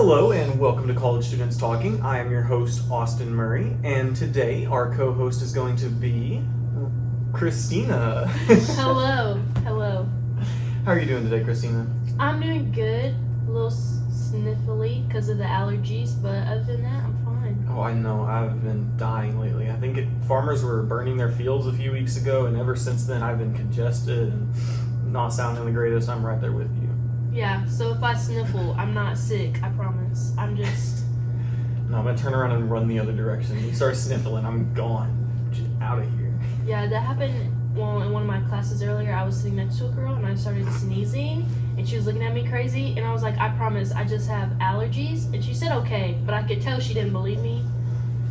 Hello and welcome to College Students Talking. I am your host, Austin Murray, and today our co-host is going to be Kristina. Hello. How are you doing today, Kristina? I'm doing good. A little sniffly because of the allergies, but other than that, I'm fine. Oh, I know. I've been dying lately. I think farmers were burning their fields a few weeks ago, and ever since then I've been congested and not sounding the greatest. I'm right there with you. Yeah, so if I sniffle, I'm not sick, I promise. I'm just... No, I'm going to turn around and run the other direction. You start sniffling, I'm gone. Just out of here. Yeah, that happened in one of my classes earlier. I was sitting next to a girl, and I started sneezing, and she was looking at me crazy, and I was like, I promise, I just have allergies. And she said okay, but I could tell she didn't believe me,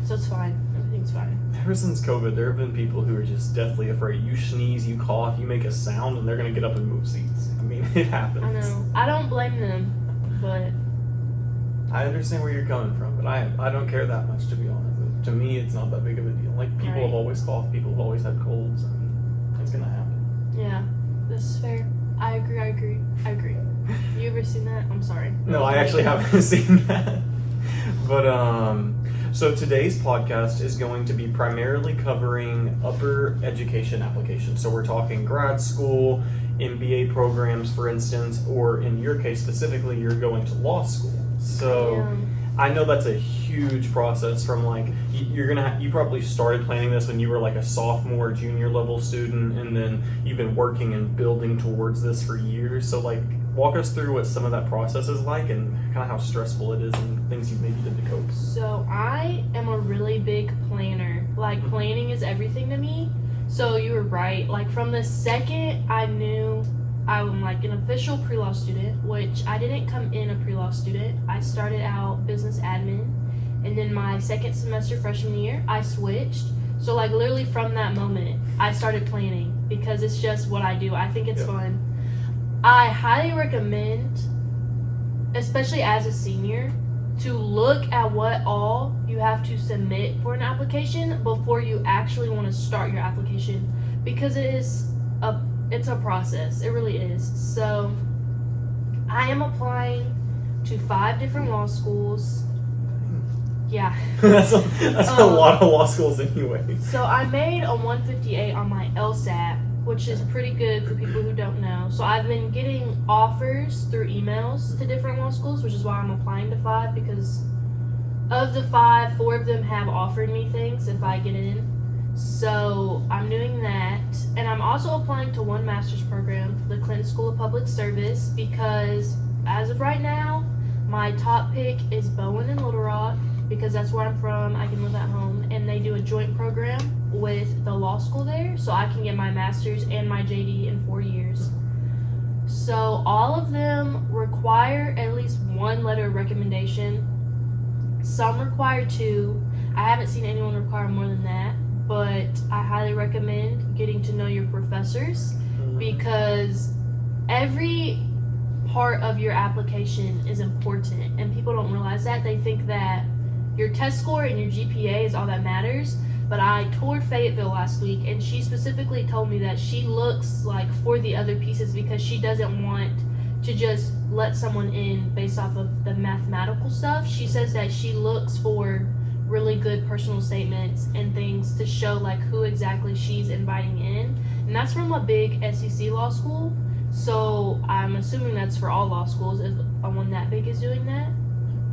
so it's fine. Everything's fine. Ever since COVID, there have been people who are just deathly afraid. You sneeze, you cough, you make a sound, and they're going to get up and move seats. I mean, it happens. I know. I don't blame them, but... I understand where you're coming from, but I don't care that much, to be honest. To me, it's not that big of a deal. Like, people have always coughed, people have always had colds, and it's going to happen. Yeah, this is fair. I agree. You ever seen that? I'm sorry. No, I actually haven't seen that. But, so today's podcast is going to be primarily covering upper education applications. So we're talking grad school, MBA programs, for instance, or in your case specifically, you're going to law school. So I know that's a huge process from like, you probably started planning this when you were like a sophomore, junior level student, and then you've been working and building towards this for years. So like, walk us through what some of that process is like and kind of how stressful it is and things you maybe did to cope. So I am a really big planner. Like, planning is everything to me. So you were right. Like, from the second I knew I'm like an official pre-law student, which I didn't come in a pre-law student. I started out business admin, and then my second semester freshman year, I switched. So like literally from that moment, I started planning because it's just what I do. I think it's fun. I highly recommend, especially as a senior, to look at what all you have to submit for an application before you actually want to start your application, because it's a process. It really is. So I am applying to 5 different law schools. Yeah. that's a lot of law schools anyway. So I made a 158 on my LSAT, which is pretty good for people who don't know. So I've been getting offers through emails to different law schools, which is why I'm applying to 5, because of the 5, 4 of them have offered me things if I get in. So I'm doing that. And I'm also applying to 1 master's program, the Clinton School of Public Service, because as of right now, my top pick is Bowen and Little Rock, because that's where I'm from. I can live at home, and they do a joint program with the law school there, so I can get my master's and my JD in 4 years. So all of them require at least 1 letter of recommendation. Some require 2. I haven't seen anyone require more than that, but I highly recommend getting to know your professors, because every part of your application is important, and people don't realize that. They think that your test score and your GPA is all that matters. But I toured Fayetteville last week, and she specifically told me that she looks like for the other pieces, because she doesn't want to just let someone in based off of the mathematical stuff. She says that she looks for really good personal statements and things to show like who exactly she's inviting in. And that's from a big SEC law school. So I'm assuming that's for all law schools if one that big is doing that.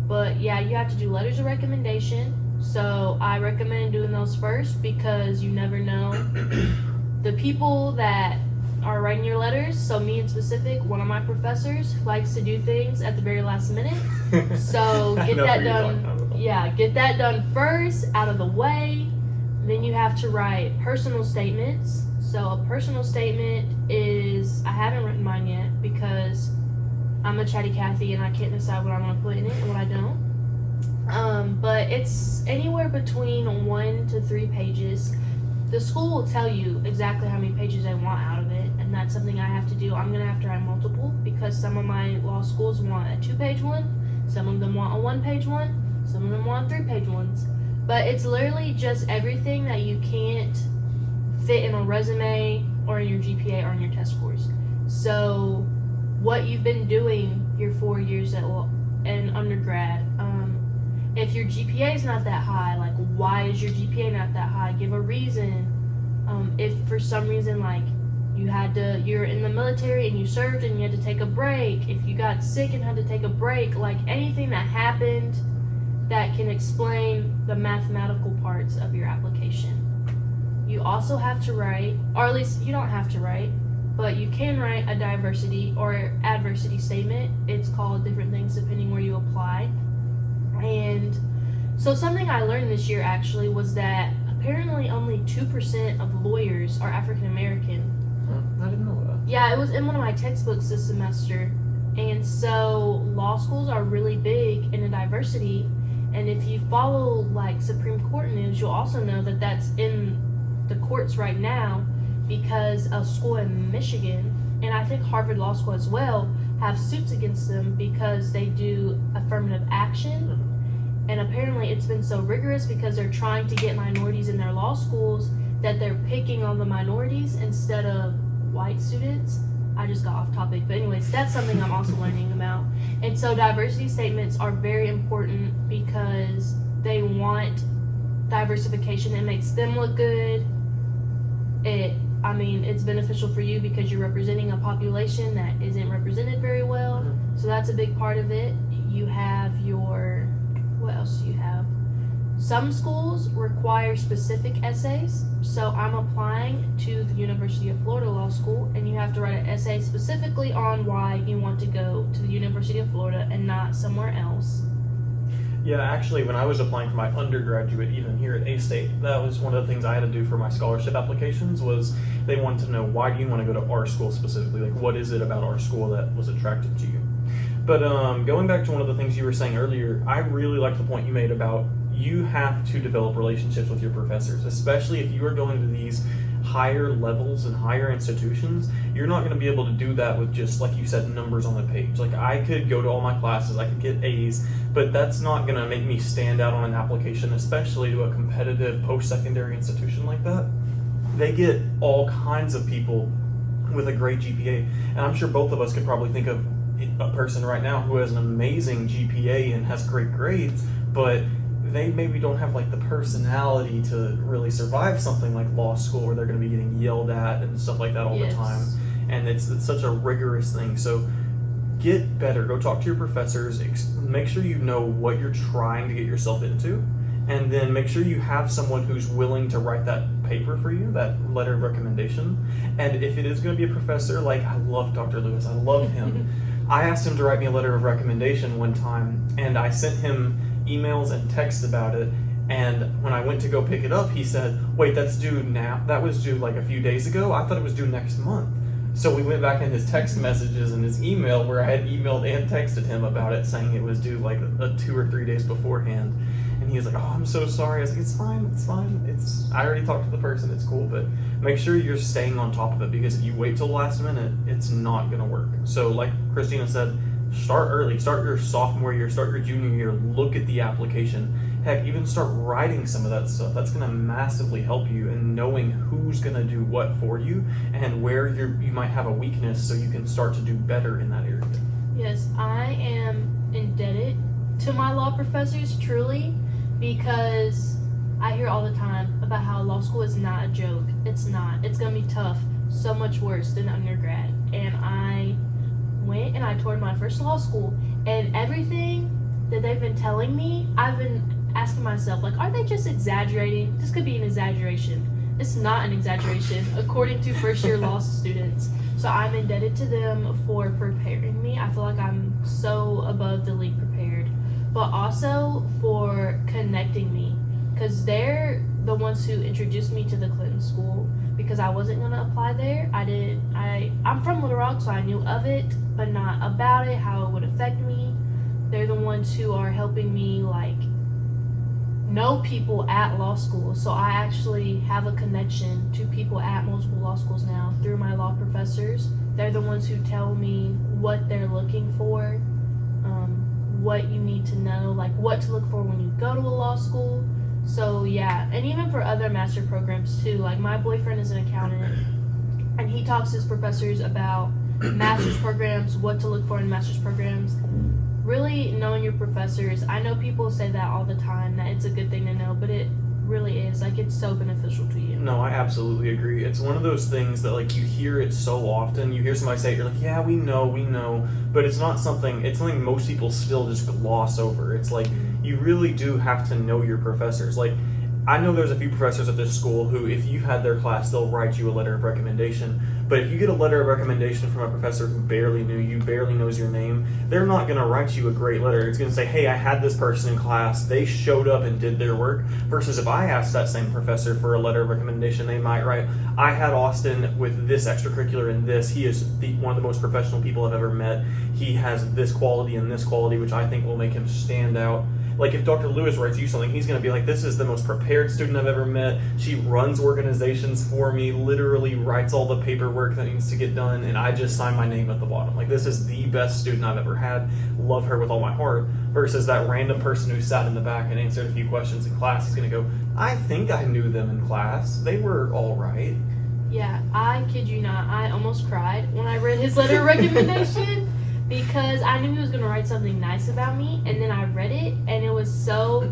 But yeah, you have to do letters of recommendation. So I recommend doing those first, because you never know the people that are writing your letters. So me in specific, one of my professors likes to do things at the very last minute. So get that done. Yeah, get that done first, out of the way. Then you have to write personal statements. So a personal statement is, I haven't written mine yet because I'm a chatty Cathy and I can't decide what I want to put in it and what I don't. But it's anywhere between 1 to 3 pages. The school will tell you exactly how many pages they want out of it, and that's something I have to do. I'm going to have to write multiple, because some of my law schools want a 2-page one, some of them want a 1-page one, some of them want 3-page ones. But it's literally just everything that you can't fit in a resume or in your GPA or in your test scores. So what you've been doing your 4 years at in undergrad. If your GPA is not that high, like why is your GPA not that high? Give a reason. If for some reason like you're in the military and you served and you had to take a break, if you got sick and had to take a break, like anything that happened that can explain the mathematical parts of your application. You also have to write, or at least you don't have to write, but you can write a diversity or adversity statement. It's called different things depending where you apply. And so something I learned this year actually was that apparently only 2% of lawyers are African American. I didn't know that. Yeah, it was in one of my textbooks this semester. And so law schools are really big in a diversity. And if you follow like Supreme Court news, you'll also know that that's in the courts right now because a school in Michigan, and I think Harvard Law School as well, have suits against them because they do affirmative action. And apparently it's been so rigorous because they're trying to get minorities in their law schools that they're picking on the minorities instead of white students. I just got off topic, but anyways, that's something I'm also learning about. And so diversity statements are very important because they want diversification. It makes them look good. It's beneficial for you because you're representing a population that isn't represented very well. So that's a big part of it. You have what else do you have? Some schools require specific essays. So I'm applying to the University of Florida Law School, and you have to write an essay specifically on why you want to go to the University of Florida and not somewhere else. Yeah, actually, when I was applying for my undergraduate, even here at A-State, that was one of the things I had to do for my scholarship applications was they wanted to know, why do you want to go to our school specifically? Like, what is it about our school that was attractive to you? But going back to one of the things you were saying earlier, I really like the point you made about you have to develop relationships with your professors, especially if you are going to these higher levels and higher institutions. You're not going to be able to do that with just, like you said, numbers on the page. Like, I could go to all my classes, I could get A's, but that's not going to make me stand out on an application, especially to a competitive post-secondary institution like that. They get all kinds of people with a great GPA, and I'm sure both of us could probably think of a person right now who has an amazing GPA and has great grades, but they maybe don't have like the personality to really survive something like law school where they're going to be getting yelled at and stuff like that all the time. And it's such a rigorous thing. So get better. Go talk to your professors. Make sure you know what you're trying to get yourself into. And then make sure you have someone who's willing to write that paper for you, that letter of recommendation. And if it is going to be a professor, like I love Dr. Lewis, I love him. I asked him to write me a letter of recommendation one time, and I sent him emails and texts about it, and when I went to go pick it up, he said, wait, that's due now? That was due like a few days ago? I thought it was due next month. So we went back in his text messages and his email where I had emailed and texted him about it saying it was due like 2 or 3 days beforehand. And he was like, oh, I'm so sorry. I was like, it's fine. I already talked to the person, it's cool, but make sure you're staying on top of it because if you wait till the last minute, it's not gonna work. So like Kristina said, start early, start your sophomore year, start your junior year, look at the application. Heck, even start writing some of that stuff. That's gonna massively help you in knowing who's gonna do what for you and where you might have a weakness so you can start to do better in that area. Yes, I am indebted to my law professors, truly, because I hear all the time about how law school is not a joke. It's not. It's gonna be tough, so much worse than undergrad. And I went and I toured my first law school, and everything that they've been telling me, I've been asking myself, like, are they just exaggerating? This could be an exaggeration. It's not an exaggeration, according to first year law students. So I'm indebted to them for preparing me. I feel like I'm so above the league prepared, but also for connecting me, because they're the ones who introduced me to the Clinton School, because I wasn't going to apply there. I'm from Little Rock, so I knew of it, but not about it, how it would affect me. They're the ones who are helping me, like, know people at law school. So I actually have a connection to people at multiple law schools now through my law professors. They're the ones who tell me what they're looking for, what you need to know, like what to look for when you go to a law school. So yeah, and even for other master programs too. Like my boyfriend is an accountant, and he talks to his professors about master's programs, what to look for in master's programs. really knowing your professors. I know people say that all the time, that it's a good thing to know, but it really is. Like, it's so beneficial to you. No, I absolutely agree. It's one of those things that, like, you hear it so often. You hear somebody say it, you're like, yeah, we know. But it's something most people still just gloss over. It's like, you really do have to know your professors. Like, I know there's a few professors at this school who, if you've had their class, they'll write you a letter of recommendation. But if you get a letter of recommendation from a professor who barely knew you, barely knows your name, they're not going to write you a great letter. It's going to say, hey, I had this person in class, they showed up and did their work. Versus if I asked that same professor for a letter of recommendation, they might write, I had Austin with this extracurricular and this. He is one of the most professional people I've ever met. He has this quality and this quality, which I think will make him stand out. Like, if Dr. Lewis writes you something, he's going to be like, this is the most prepared student I've ever met. She runs organizations for me, literally writes all the paperwork that needs to get done, and I just sign my name at the bottom. Like, this is the best student I've ever had. Love her with all my heart. Versus that random person who sat in the back and answered a few questions in class. He's going to go, I think I knew them in class. They were all right. Yeah, I kid you not. I almost cried when I read his letter of recommendation. Because I knew he was going to write something nice about me, and then I read it, and it was so,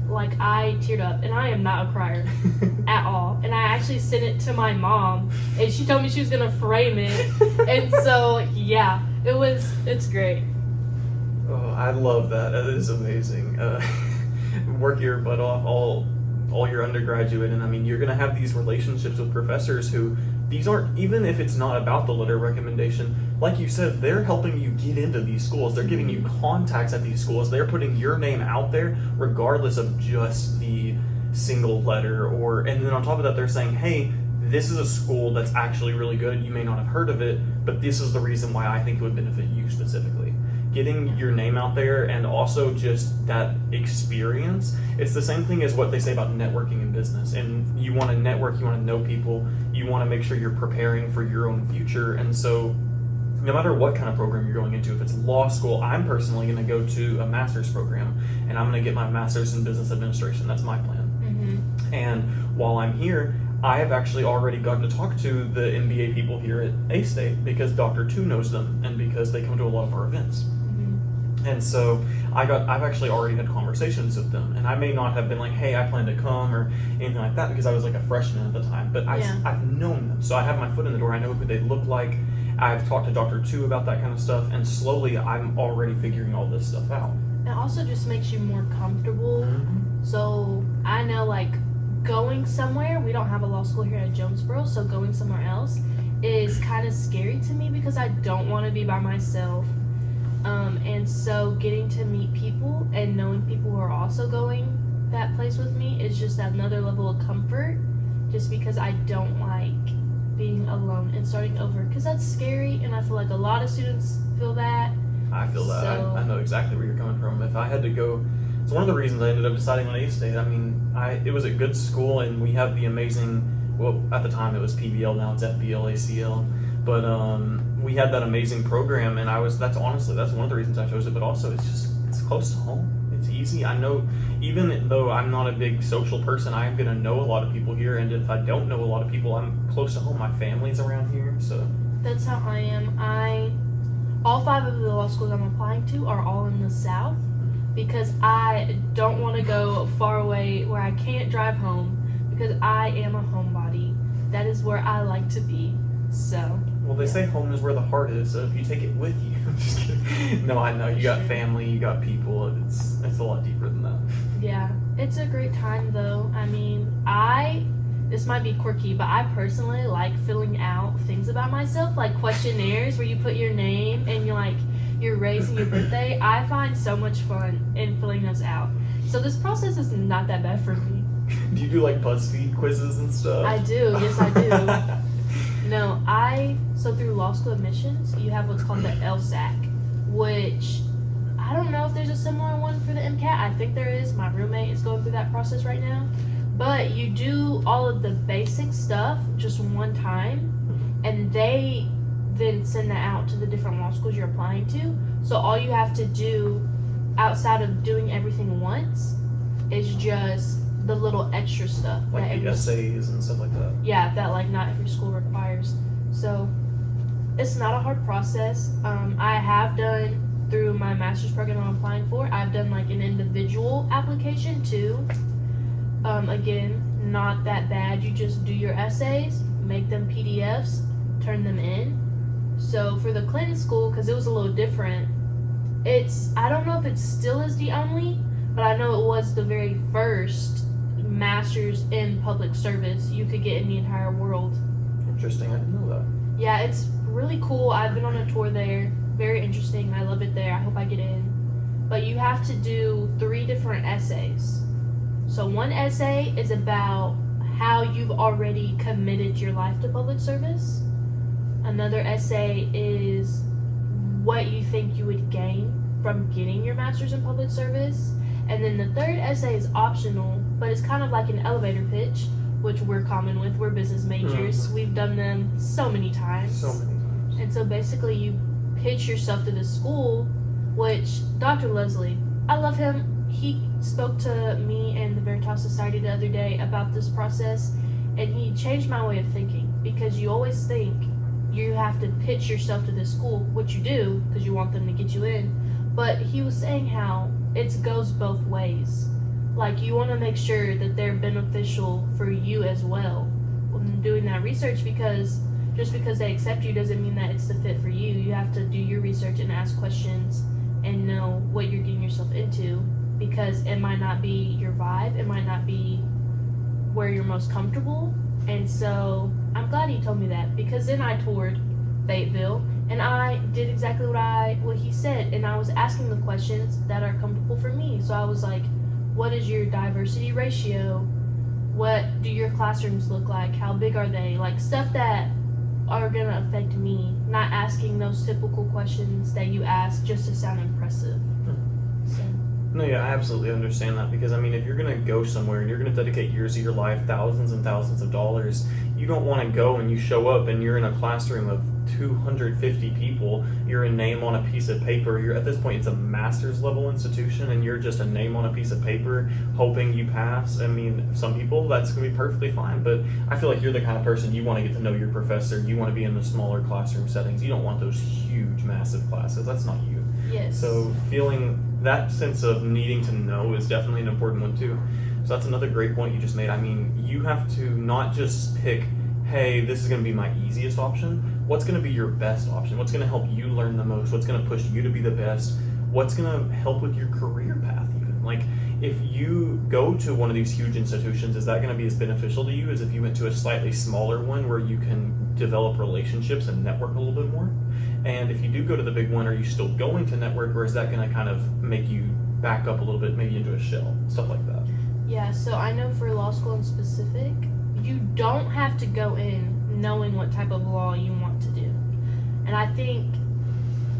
like, I teared up, and I am not a crier at all. And I actually sent it to my mom, and she told me she was going to frame it. And so, yeah, it's great. Oh, I love that. That is amazing. Work your butt off all your undergraduate, and I mean, you're going to have these relationships with professors who, these aren't, even if it's not about the letter recommendation, like you said, they're helping you get into these schools. They're giving you contacts at these schools. They're putting your name out there regardless of just the single letter. And then on top of that, they're saying, hey, this is a school that's actually really good. You may not have heard of it, but this is the reason why I think it would benefit you specifically. Getting your name out there, and also just that experience. It's the same thing as what they say about networking in business. And you want to network, you want to know people, you want to make sure you're preparing for your own future. And so no matter what kind of program you're going into, if it's law school, I'm personally going to go to a master's program, and I'm going to get my master's in business administration. That's my plan. Mm-hmm. And while I'm here, I have actually already gotten to talk to the MBA people here at A-State because Dr. Tu knows them, and because they come to a lot of our events. And so I've actually already had conversations with them, and I may not have been like, hey, I plan to come or anything like that, because I was like a freshman at the time, but I've known them. So I have my foot in the door. I know who they look like. I've talked to Dr. Tu about that kind of stuff, and slowly I'm already figuring all this stuff out. It also just makes you more comfortable. Mm-hmm. So I know, like, going somewhere, we don't have a law school here at Jonesboro, so going somewhere else is kind of scary to me because I don't want to be by myself. And so getting to meet people and knowing people who are also going that place with me is just another level of comfort, just because I don't like being alone and starting over, because that's scary, and I feel like a lot of students feel that. I feel that. I know exactly where you're coming from. If I had to go, it's one of the reasons I ended up deciding on A-State. I mean, it was a good school, and we have the amazing, well, at the time it was PBL, now it's FBL, ACL, but we had that amazing program, and that's one of the reasons I chose it, but also it's close to home. It's easy. I know, even though I'm not a big social person, I'm going to know a lot of people here, and if I don't know a lot of people, I'm close to home. My family's around here, so. That's how I am. All 5 of the law schools I'm applying to are all in the South, because I don't want to go far away where I can't drive home, because I am a homebody. That is where I like to be, so. Well, they say home is where the heart is, so if you take it with you. I'm just kidding. No, I know. You got family, you got people. It's a lot deeper than that. Yeah. It's a great time, though. I mean, this might be quirky, but I personally like filling out things about myself, like questionnaires where you put your name and your race and your birthday. I find so much fun in filling those out. So this process is not that bad for me. Do you do like BuzzFeed quizzes and stuff? I do. Yes, I do. No, so through law school admissions, you have what's called the LSAC, which I don't know if there's a similar one for the MCAT. I think there is. My roommate is going through that process right now. But you do all of the basic stuff just one time, and they then send that out to the different law schools you're applying to. So all you have to do outside of doing everything once is just the little extra stuff. Like the essays and stuff like that. Yeah, that like not every school requires. So it's not a hard process. I have done through my master's program I'm applying for, I've done like an individual application too. Again, not that bad. You just do your essays, make them PDFs, turn them in. So for the Clinton school, because it was a little different, I don't know if it still is the only, but I know it was the very first master's in public service you could get in the entire world. Interesting. I didn't know that. Yeah, it's really cool. I've been on a tour there. Very interesting. I love it there. I hope I get in. But you have to do 3 different essays. So one essay is about how you've already committed your life to public service. Another essay is what you think you would gain from getting your master's in public service. And then the third essay is optional, but it's kind of like an elevator pitch, which we're common with. We're business majors. Mm-hmm. We've done them so many times. And so basically you pitch yourself to the school, which Dr. Leslie, I love him. He spoke to me and the Veritas Society the other day about this process, and he changed my way of thinking, because you always think you have to pitch yourself to this school, which you do because you want them to get you in. But he was saying how it goes both ways. Like, you want to make sure that they're beneficial for you as well when doing that research, because just because they accept you doesn't mean that it's the fit for you. You have to do your research and ask questions and know what you're getting yourself into, because it might not be your vibe, it might not be where you're most comfortable. And so I'm glad he told me that, because then I toured Fayetteville and I did exactly what he said, and I was asking the questions that are comfortable for me. So I was like, what is your diversity ratio? What do your classrooms look like? How big are they? Like, stuff that are gonna affect me, not asking those typical questions that you ask just to sound impressive. So. No, yeah, I absolutely understand that, because I mean, if you're gonna go somewhere and you're gonna dedicate years of your life, thousands and thousands of dollars, you don't want to go and you show up and you're in a classroom of 250 people, you're a name on a piece of paper. You're at this point, it's a master's level institution, and you're just a name on a piece of paper hoping you pass. I mean, some people, that's gonna be perfectly fine, but I feel like you're the kind of person, you want to get to know your professor, you want to be in the smaller classroom settings, you don't want those huge massive classes. That's not you. Yes. So feeling that sense of needing to know is definitely an important one too. So that's another great point you just made. I mean, you have to not just pick, hey, this is going to be my easiest option. What's going to be your best option? What's going to help you learn the most? What's going to push you to be the best? What's going to help with your career path even? Like, if you go to one of these huge institutions, is that going to be as beneficial to you as if you went to a slightly smaller one where you can develop relationships and network a little bit more? And if you do go to the big one, are you still going to network, or is that going to kind of make you back up a little bit, maybe into a shell, stuff like that? Yeah, so I know for law school in specific, you don't have to go in knowing what type of law you want to do. And I think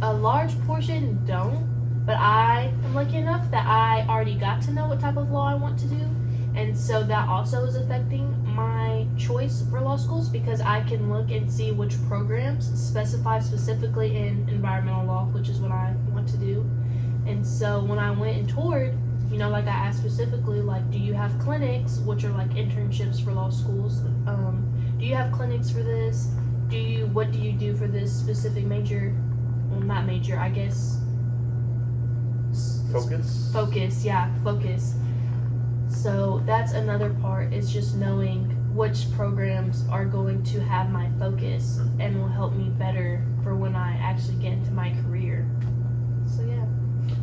a large portion don't, but I am lucky enough that I already got to know what type of law I want to do. And so that also is affecting my choice for law schools, because I can look and see which programs specify specifically in environmental law, which is what I want to do. And so when I went and toured, you know, like I asked specifically, like, do you have clinics, which are like internships for law schools? Do you have clinics for this? What do you do for this specific major? Well, not major, I guess. Focus, yeah, focus. So that's another part, is just knowing which programs are going to have my focus and will help me better for when I actually get into my career. So yeah.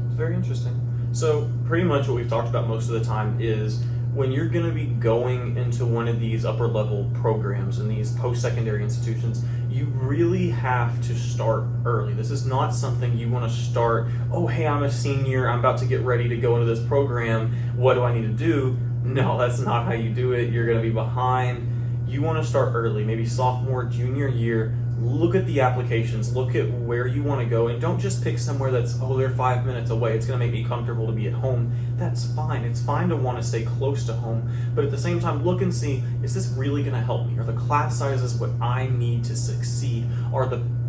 It's very interesting. So pretty much what we've talked about most of the time is when you're going to be going into one of these upper level programs in these post-secondary institutions, you really have to start early. This is not something you want to start, oh, hey, I'm a senior, I'm about to get ready to go into this program, what do I need to do? No, that's not how you do it. You're going to be behind. You want to start early, maybe sophomore, junior year. Look at the applications, look at where you want to go, and don't just pick somewhere that's, oh, they're 5 minutes away, it's going to make me comfortable to be at home. That's fine. It's fine to want to stay close to home, but at the same time, look and see, is this really going to help me? Are the class sizes what I need to succeed?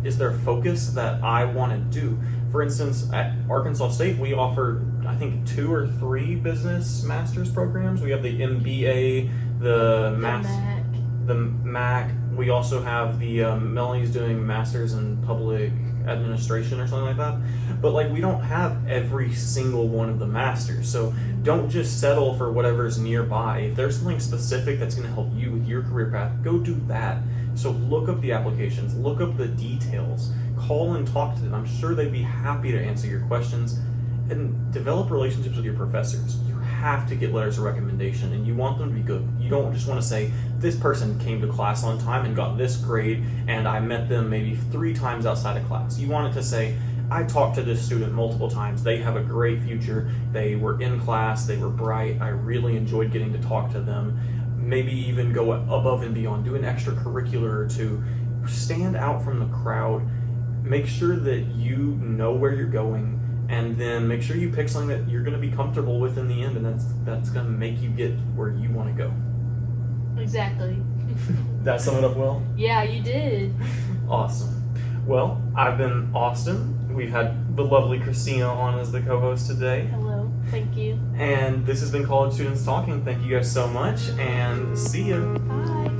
Is there focus that I want to do? For instance, at Arkansas State, we offer, I think, 2 or 3 business master's programs. We have the MBA, the MAC. We also have the Melanie's doing masters in public administration or something like that. But like, we don't have every single one of the masters, so don't just settle for whatever's nearby. If there's something specific that's going to help you with your career path, go do that. So look up the applications, look up the details, call and talk to them. I'm sure they'd be happy to answer your questions, and develop relationships with your professors. You have to get letters of recommendation, and you want them to be good. You don't just want to say, this person came to class on time and got this grade, and I met them maybe 3 times outside of class. You want it to say, I talked to this student multiple times. They have a great future. They were in class. They were bright. I really enjoyed getting to talk to them. Maybe even go above and beyond. Do an extracurricular or two. Stand out from the crowd. Make sure that you know where you're going, and then make sure you pick something that you're going to be comfortable with in the end, and that's going to make you get where you want to go. Exactly. That sum it up well? Yeah, you did. Awesome. Well, I've been Austin. We've had the lovely Kristina on as the co-host today. Hello. Thank you. And this has been College Students Talking. Thank you guys so much, and see ya. Bye.